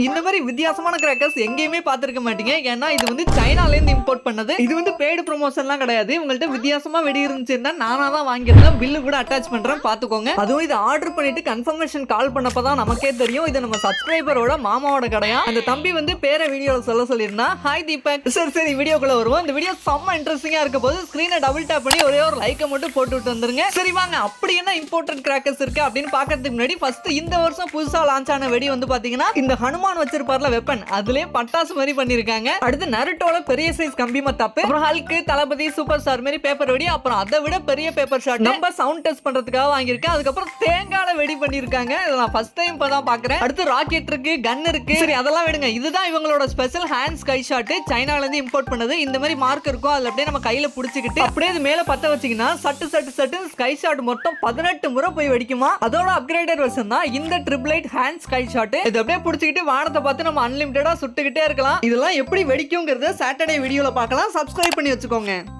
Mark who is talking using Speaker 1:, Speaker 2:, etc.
Speaker 1: இந்த மாதிரி வித்தியாசமான கிராக்கர்ஸ் எங்கேயுமே பார்த்திருக்க மாட்டீங்க. ஏன்னா இது வந்து சைனால இருந்து இம்போர்ட் பண்ணது. இது வந்து பெய்டு ப்ரமோஷன்லாம் கிடையாது. உங்கள்ட்ட வித்தியாசமா வெடி இருந்துச்சுன்னா நானா தான் வாங்கியிருந்தேன். பில்லு கூட அட்டாச் பண்றேன், பாத்துக்கோங்க. அதுவும் இது ஆர்டர் பண்ணிட்டு கன்ஃபர்மேஷன் கால் பண்ணப்பதான் நமக்கே தெரியும் இது நம்ம சப்ஸ்கிரைபரோட மாமாவோட கடையா. அந்த தம்பி வந்து பேர வீடியோல சொல்லியிருந்தா. ஹாய் தீபக். சரி வீடியோக்குள்ள வருவோம். இந்த வீடியோ செம்ம இன்ட்ரெஸ்டிங்கா இருக்க போது ஸ்கிரீனை டபுள் டேப் பண்ணி ஒரே ஒரு லைக்கை மட்டும் போட்டு விட்டு வந்துருங்க. சரி வாங்க, அப்படி என்ன இம்போர்ட்டட் கிராக்கர்ஸ் இருக்கு அப்படின்னு பாக்கிறதுக்கு முன்னாடி ஃபர்ஸ்ட் இந்த வருஷம் புதுசா லான்ச் ஆன வெடி வந்து பாத்தீங்கன்னா இந்த ஹனுமான் வச்சிருப்பார்ல வெப்பன், அதுலயே பட்டாசு மாதிரி பண்ணிருக்காங்க. அடுத்து நருட்டோல பெரிய சைஸ் கம்பி மத்தாப்பு, அப்புறம் ஹல்க், தளபதி, சூப்பர் ஸ்டார் மாதிரி பேப்பர் வெடி, அப்புறம் அதை விட பெரிய பேப்பர் ஷாட் நம்ம சவுண்ட் டெஸ்ட் பண்றதுக்காக வாங்கியிருக்கேன். அதுக்கப்புறம் தேங்கால வெடி பண்ணிருக்காங்க. நான் ஃபர்ஸ்ட் டைம் இப்பதான் பாக்குறேன். அடுத்து ராக்கெட் இருக்கு, கன் இருக்கு. சரி அதெல்லாம் விடுங்க. இதுதான் இவங்களோட ஸ்பெஷல் ஹேண்ட் ஸ்கை ஷாட், சைனால இருந்து இம்போர்ட் பண்ணது. இந்த மாதிரி மார்க் இருக்கும், அதுல அப்படியே நம்ம கையில புடிச்சுக்கிட்டு அப்படியே இது மேல பத்த வச்சீங்கன்னா சட்டு ஸ்கை ஷாட் மொத்தம் 18 முறை போய் வெடிக்குமா. அதோட அப்கிரேடட் வெர்ஷன் தான் இந்த ட்ரிபிளைட் ஹேண்ட் ஸ்கை ஷாட். இது அப்படியே புடிச்சுக்கிட்டு வானத்தை பார்த்து நம்ம அன்லிமிட்டடா சுட்டுக்கிட்டே இருக்கலாம். இதெல்லாம் எப்படி வெடிக்கும்ங்கறத சாட்டர்டே வீடியோல பார்க்கலாம். சப்ஸ்கிரைப் பண்ணி வச்சுக்கோங்க.